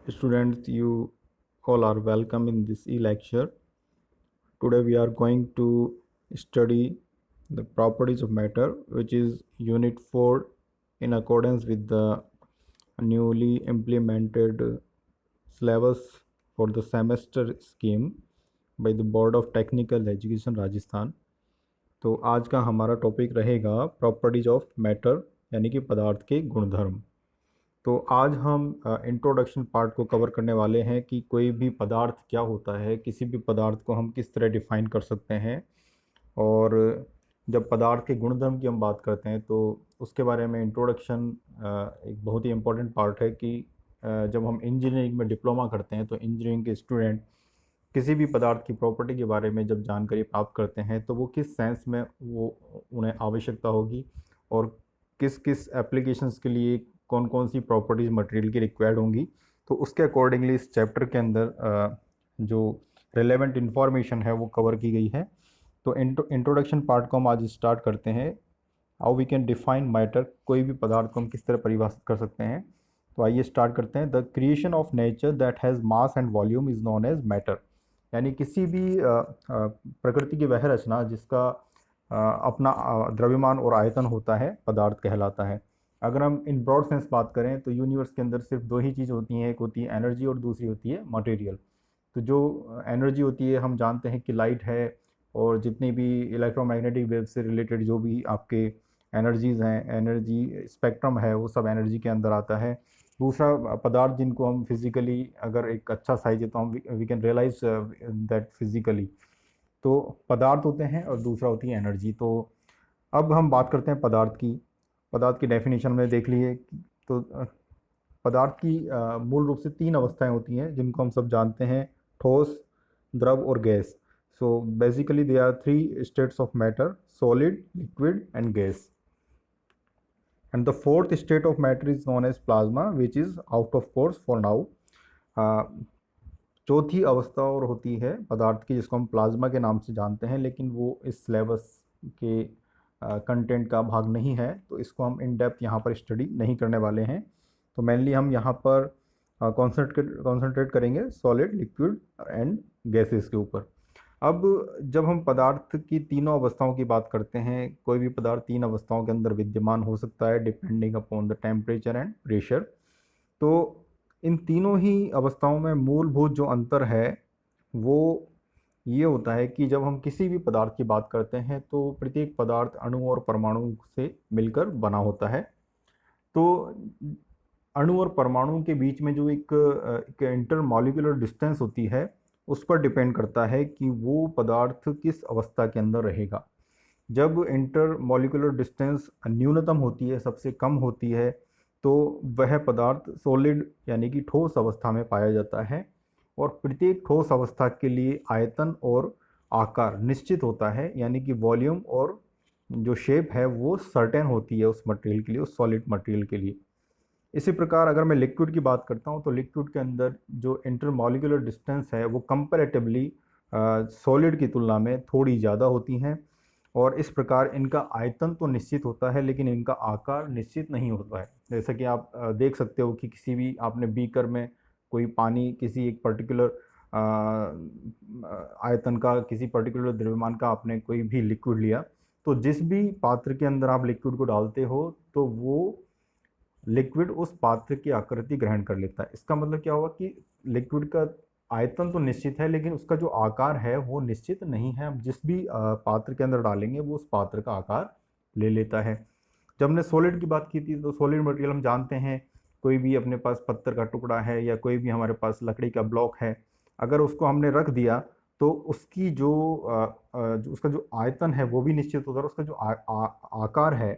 Students, you all are welcome in this e-lecture. Today we are going to study the properties of matter, which is Unit 4 in accordance with the newly implemented syllabus for the semester scheme by the Board of Technical Education Rajasthan. तो आज का हमारा topic रहेगा properties of matter यानी कि पदार्थ के गुणधर्म। तो आज हम इंट्रोडक्शन पार्ट को कवर करने वाले हैं कि कोई भी पदार्थ क्या होता है, किसी भी पदार्थ को हम किस तरह डिफ़ाइन कर सकते हैं। और जब पदार्थ के गुणधर्म की हम बात करते हैं तो उसके बारे में इंट्रोडक्शन एक बहुत ही इम्पोर्टेंट पार्ट है कि जब हम इंजीनियरिंग में डिप्लोमा करते हैं तो इंजीनियरिंग के स्टूडेंट किसी भी पदार्थ की प्रॉपर्टी के बारे में जब जानकारी प्राप्त करते हैं तो वो किस सेंस में वो उन्हें आवश्यकता होगी और किस किस एप्लीकेशंस के लिए कौन कौन सी प्रॉपर्टीज़ मटेरियल की रिक्वायर्ड होंगी, तो उसके अकॉर्डिंगली इस चैप्टर के अंदर जो रिलेवेंट इन्फॉर्मेशन है वो कवर की गई है। तो इंट्रोडक्शन पार्ट को हम आज स्टार्ट करते हैं। How we can define matter, कोई भी पदार्थ को हम किस तरह परिभाषित कर सकते हैं। तो आइए स्टार्ट करते हैं। The creation of nature that has mass and volume is known as matter, यानी किसी भी प्रकृति की वह रचना जिसका अपना द्रव्यमान और आयतन होता है पदार्थ कहलाता है। अगर हम इन ब्रॉड सेंस बात करें तो यूनिवर्स के अंदर सिर्फ दो ही चीज़ होती हैं, एक होती है एनर्जी और दूसरी होती है मटेरियल। तो जो एनर्जी होती है हम जानते हैं कि लाइट है, और जितनी भी इलेक्ट्रोमैग्नेटिक वेव से रिलेटेड जो भी आपके एनर्जीज़ हैं, एनर्जी स्पेक्ट्रम है, वो सब एनर्जी के अंदर आता है। दूसरा पदार्थ जिनको हम फिज़िकली, अगर एक अच्छा साइज है तो हम we can realise that physically, तो पदार्थ होते हैं और दूसरा होती है एनर्जी। तो अब हम बात करते हैं पदार्थ की डेफिनेशन में देख लिए। तो पदार्थ की मूल रूप से तीन अवस्थाएं होती हैं जिनको हम सब जानते हैं, ठोस, द्रव और gas. So basically they are three states of matter, solid, liquid and gas. And the fourth state of matter is known as plasma which is out of course for now. चौथी अवस्था और होती है पदार्थ की जिसको हम प्लाज्मा के नाम से जानते हैं, लेकिन वो इस सिलेबस के कंटेंट का भाग नहीं है, तो इसको हम इन डेप्थ यहाँ पर स्टडी नहीं करने वाले हैं। तो मेनली हम यहाँ पर कॉन्सेंट्रेट करेंगे सॉलिड, लिक्विड एंड गैसेस के ऊपर। अब जब हम पदार्थ की तीनों अवस्थाओं की बात करते हैं, कोई भी पदार्थ तीन अवस्थाओं के अंदर विद्यमान हो सकता है depending upon the temperature and pressure. तो इन तीनों ही अवस्थाओं में मूलभूत जो अंतर है वो ये होता है कि जब हम किसी भी पदार्थ की बात करते हैं तो प्रत्येक पदार्थ अणु और परमाणु से मिलकर बना होता है। तो अणु और परमाणु के बीच में जो एक इंटरमॉलिक्यूलर डिस्टेंस होती है उस पर डिपेंड करता है कि वो पदार्थ किस अवस्था के अंदर रहेगा। जब इंटरमॉलिक्यूलर डिस्टेंस न्यूनतम होती है, सबसे कम होती है, तो वह पदार्थ सॉलिड यानी कि ठोस अवस्था में पाया जाता है। और प्रत्येक ठोस अवस्था के लिए आयतन और आकार निश्चित होता है, यानी कि वॉल्यूम और जो शेप है वो सर्टेन होती है उस मटेरियल के लिए, उस सॉलिड मटेरियल के लिए। इसी प्रकार अगर मैं लिक्विड की बात करता हूँ तो लिक्विड के अंदर जो इंटरमॉलिक्यूलर डिस्टेंस है वो कंपैरेटिवली सॉलिड की तुलना में थोड़ी ज़्यादा होती हैं। और इस प्रकार इनका आयतन तो निश्चित होता है लेकिन इनका आकार निश्चित नहीं होता है। जैसा कि आप देख सकते हो कि किसी भी आपने बीकर में कोई पानी किसी एक पर्टिकुलर आयतन का, किसी पर्टिकुलर द्रव्यमान का आपने कोई भी लिक्विड लिया, तो जिस भी पात्र के अंदर आप लिक्विड को डालते हो तो वो लिक्विड उस पात्र की आकृति ग्रहण कर लेता है। इसका मतलब क्या हुआ कि लिक्विड का आयतन तो निश्चित है लेकिन उसका जो आकार है वो निश्चित नहीं है। हम जिस भी पात्र के अंदर डालेंगे वो उस पात्र का आकार ले लेता है। जब हमने सॉलिड की बात की थी तो सॉलिड मटेरियल हम जानते हैं, कोई भी अपने पास पत्थर का टुकड़ा है या कोई भी हमारे पास लकड़ी का ब्लॉक है, अगर उसको हमने रख दिया तो उसकी उसका जो आयतन है वो भी निश्चित होता है, और उसका जो आकार है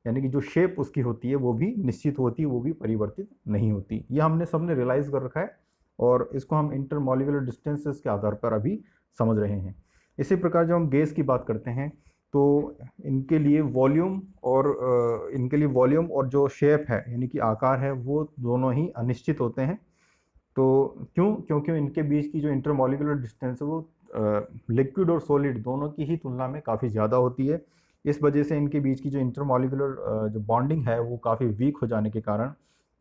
यानी कि जो शेप उसकी होती है वो भी निश्चित होती है, वो भी परिवर्तित नहीं होती। ये हमने सबने रियलाइज़ कर रखा है और इसको हम इंटरमॉलिक्यूलर डिस्टेंसेस के आधार पर अभी समझ रहे हैं। इसी प्रकार जब हम गैस की बात करते हैं तो इनके लिए वॉल्यूम और जो शेप है यानी कि आकार है वो दोनों ही अनिश्चित होते हैं। तो क्योंकि इनके बीच की जो इंटरमॉलिक्यूलर डिस्टेंस है वो लिक्विड और सॉलिड दोनों की ही तुलना में काफ़ी ज़्यादा होती है। इस वजह से इनके बीच की जो इंटरमॉलिक्यूलर जो बॉन्डिंग है वो काफ़ी वीक हो जाने के कारण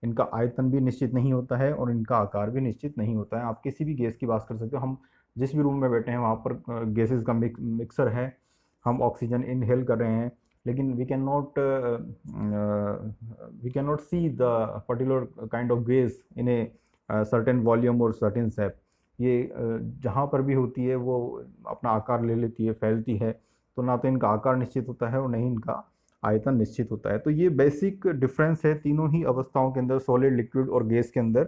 इनका आयतन भी निश्चित नहीं होता है और इनका आकार भी निश्चित नहीं होता है। आप किसी भी गैस की बात कर सकते हो। हम जिस भी रूम में बैठे हैं वहाँ पर गैसेस का मिक्सर है, हम ऑक्सीजन इनहेल कर रहे हैं, लेकिन we can not see the particular kind of gas in a certain volume और सर्टेन शेप। ये जहाँ पर भी होती है वो अपना आकार ले लेती है, फैलती है, तो ना तो इनका आकार निश्चित होता है और नहीं इनका आयतन निश्चित होता है। तो ये बेसिक डिफरेंस है तीनों ही अवस्थाओं के अंदर, सॉलिड, लिक्विड और गैस के अंदर,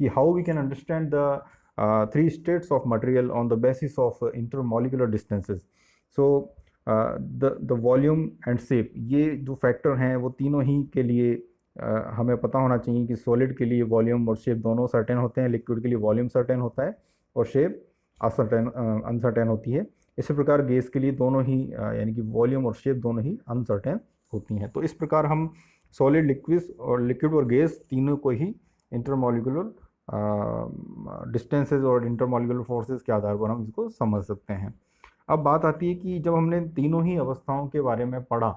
कि how we can understand the three states of material on the basis of intermolecular distances. So the volume and shape, ये जो फैक्टर हैं वो तीनों ही के लिए हमें पता होना चाहिए कि सॉलिड के लिए वॉल्यूम और शेप दोनों सर्टेन होते हैं, लिक्विड के लिए वॉल्यूम सर्टेन होता है और शेप अनसर्टेन होती है। इसी प्रकार गैस के लिए दोनों ही यानी कि वॉल्यूम और शेप दोनों ही अनसर्टेन होती हैं। तो इस प्रकार हम सॉलिड, लिक्विड और गैस तीनों को ही इंटरमॉलिक्यूलर डिस्टेंसेस और इंटरमॉलिक्यूलर फोर्सेस के आधार पर हम इसको समझ सकते हैं। अब बात आती है कि जब हमने तीनों ही अवस्थाओं के बारे में पढ़ा,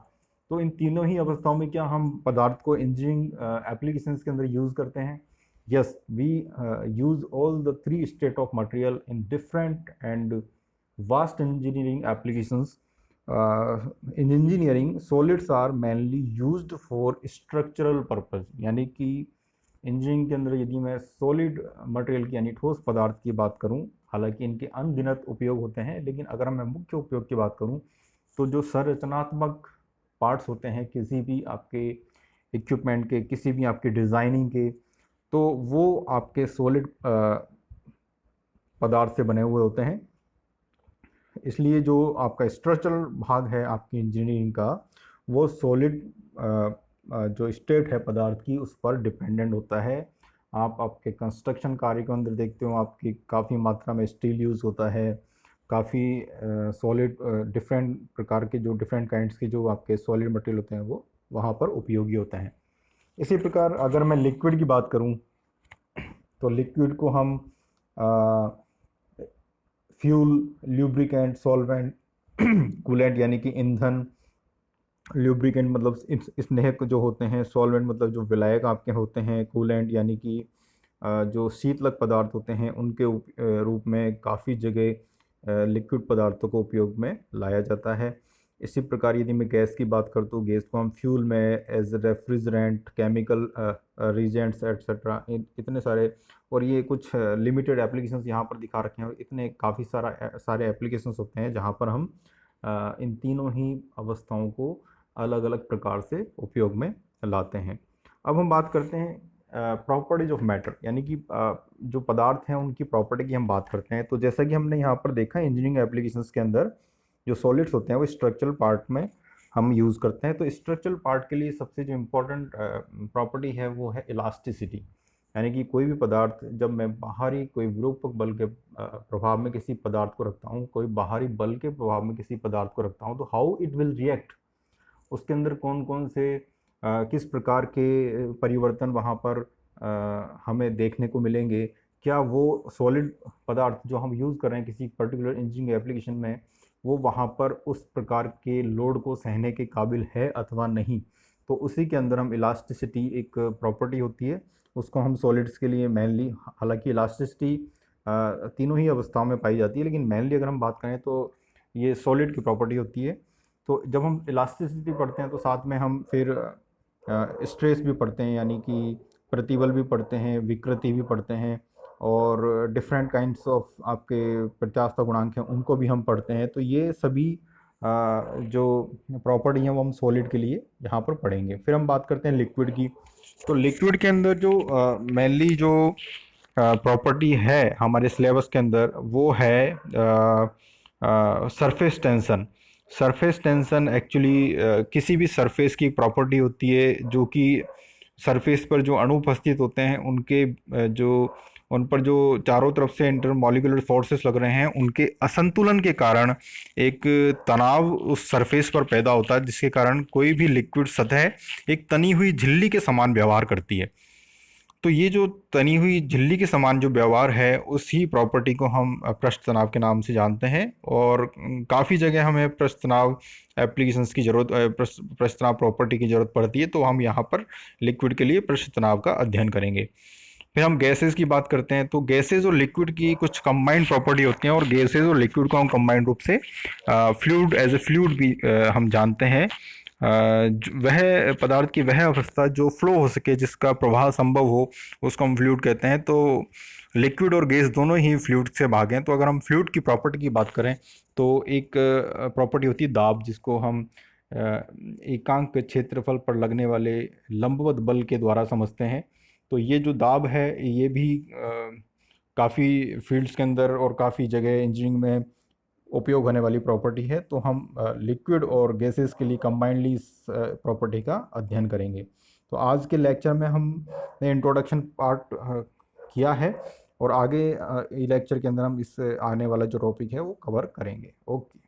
तो इन तीनों ही अवस्थाओं में क्या हम पदार्थ को इंजीनियरिंग एप्लीकेशंस के अंदर यूज़ करते हैं? Yes, we use all the three state of material in different and vast engineering applications. In engineering, solids are mainly used for structural purpose। यानी कि इंजीनियरिंग के अंदर यदि मैं सॉलिड मटेरियल की यानी ठोस पदार्थ की बात करूं, हालांकि इनके अनगिनत उपयोग होते हैं, लेकिन अगर मैं मुख्य उपयोग की बात करूं तो जो संरचनात्मक पार्ट्स होते हैं किसी भी आपके इक्विपमेंट के, किसी भी आपके डिज़ाइनिंग के, तो वो आपके सॉलिड पदार्थ से बने हुए होते हैं। इसलिए जो आपका स्ट्रक्चरल भाग है आपकी इंजीनियरिंग का, वो सॉलिड जो स्टेट है पदार्थ की उस पर डिपेंडेंट होता है। आप आपके कंस्ट्रक्शन कार्य के अंदर देखते हो आपकी काफ़ी मात्रा में स्टील यूज़ होता है, काफ़ी सॉलिड डिफरेंट प्रकार के जो डिफरेंट काइंड्स के जो आपके सॉलिड मटेरियल होते हैं वो वहाँ पर उपयोगी होते हैं। इसी प्रकार अगर मैं लिक्विड की बात करूँ तो लिक्विड को हम फ्यूल, ल्यूब्रिकेंट, सॉल्वेंट, कूलेंट यानी कि ईंधन, ल्यूब्रिकेंट मतलब स्नेहक जो होते हैं, सॉल्वेंट मतलब जो विलायक आपके होते हैं, कूलेंट यानी कि जो शीतलक पदार्थ होते हैं, उनके रूप में काफ़ी जगह लिक्विड पदार्थों को उपयोग में लाया जाता है। इसी प्रकार यदि मैं गैस की बात करता हूँ, गैस को हम फ्यूल में as refrigerant, chemical reagents etcetera, इतने सारे, और ये कुछ लिमिटेड एप्लीकेशंस यहाँ पर दिखा रखे हैं, और इतने काफ़ी सारे एप्लीकेशंस होते हैं जहाँ पर हम इन तीनों ही अवस्थाओं को अलग अलग प्रकार से उपयोग में लाते हैं। अब हम बात करते हैं प्रॉपर्टीज ऑफ मैटर, यानी कि जो पदार्थ हैं उनकी प्रॉपर्टी की हम बात करते हैं। तो जैसा कि हमने यहाँ पर देखा, इंजीनियरिंग एप्लीकेशंस के अंदर जो सॉलिड्स होते हैं वो स्ट्रक्चरल पार्ट में हम यूज़ करते हैं। तो स्ट्रक्चरल पार्ट के लिए सबसे जो इम्पोर्टेंट प्रॉपर्टी है वो है इलास्टिसिटी, यानी कि कोई भी पदार्थ, जब मैं बाहरी कोई विरूपक बल के प्रभाव में किसी पदार्थ को रखता हूँ, कोई बाहरी बल के प्रभाव में किसी पदार्थ को रखता हूँ, तो हाउ इट विल रिएक्ट, उसके अंदर कौन कौन से किस प्रकार के परिवर्तन वहाँ पर हमें देखने को मिलेंगे। क्या वो सॉलिड पदार्थ जो हम यूज़ कर रहे हैं किसी पर्टिकुलर इंजीनियरिंग एप्लीकेशन में, वो वहाँ पर उस प्रकार के लोड को सहने के काबिल है अथवा नहीं। तो उसी के अंदर हम इलास्टिसिटी एक प्रॉपर्टी होती है, उसको हम सॉलिड्स के लिए मेनली, हालांकि इलास्टिसिटी तीनों ही अवस्थाओं में पाई जाती है, लेकिन मेनली अगर हम बात करें तो ये सॉलिड की प्रॉपर्टी होती है। तो जब हम इलास्टिसिटी पढ़ते हैं तो साथ में हम फिर स्ट्रेस भी पढ़ते हैं, यानी कि प्रतिबल भी पढ़ते हैं, विकृति भी पढ़ते हैं, और डिफरेंट काइंड्स ऑफ आपके प्रत्यास्थता गुणांक हैं उनको भी हम पढ़ते हैं। तो ये सभी जो प्रॉपर्टी हैं वो हम सॉलिड के लिए यहाँ पर पढ़ेंगे। फिर हम बात करते हैं लिक्विड की। तो लिक्विड के अंदर जो मेनली जो प्रॉपर्टी है हमारे सिलेबस के अंदर वो है surface tension. Surface tension actually किसी भी सरफेस की प्रॉपर्टी होती है जो कि सरफेस पर जो अणु उपस्थित होते हैं उनके उन पर जो चारों तरफ से इंटरमॉलिक्यूलर फोर्सेस लग रहे हैं, उनके असंतुलन के कारण एक तनाव उस सरफेस पर पैदा होता है, जिसके कारण कोई भी लिक्विड सतह एक तनी हुई झिल्ली के समान व्यवहार करती है। तो ये जो तनी हुई झिल्ली के समान जो व्यवहार है, उसी प्रॉपर्टी को हम पृष्ठ तनाव के नाम से जानते हैं। और काफ़ी जगह हमें पृष्ठ तनाव एप्लीकेशंस की ज़रूरत, पृष्ठ तनाव प्रॉपर्टी की ज़रूरत पड़ती है, तो हम यहाँ पर लिक्विड के लिए पृष्ठ तनाव का अध्ययन करेंगे। फिर हम गैसेस की बात करते हैं, तो गैसेस और लिक्विड की कुछ कंबाइंड प्रॉपर्टी होती हैं, और गैसेस और लिक्विड को हम कंबाइंड रूप से फ्लूइड, एज ए फ्लूइड भी हम जानते हैं। वह पदार्थ की वह अवस्था जो फ्लो हो सके, जिसका प्रवाह संभव हो, उसको हम फ्लूइड कहते हैं। तो लिक्विड और गैस दोनों ही फ्लूइड से भाग हैं। तो अगर हम फ्लूइड की प्रॉपर्टी की बात करें, तो एक प्रॉपर्टी होती है दाब, जिसको हम एकांक क्षेत्रफल पर लगने वाले लंबवत बल के द्वारा समझते हैं। तो ये जो दाब है, ये भी काफ़ी फील्ड्स के अंदर और काफ़ी जगह इंजीनियरिंग में उपयोग होने वाली प्रॉपर्टी है। तो हम लिक्विड और गैसेस के लिए कंबाइंडली इस प्रॉपर्टी का अध्ययन करेंगे। तो आज के लेक्चर में हमने इंट्रोडक्शन पार्ट किया है, और आगे लेक्चर के अंदर हम इस आने वाला जो टॉपिक है वो कवर करेंगे। ओके।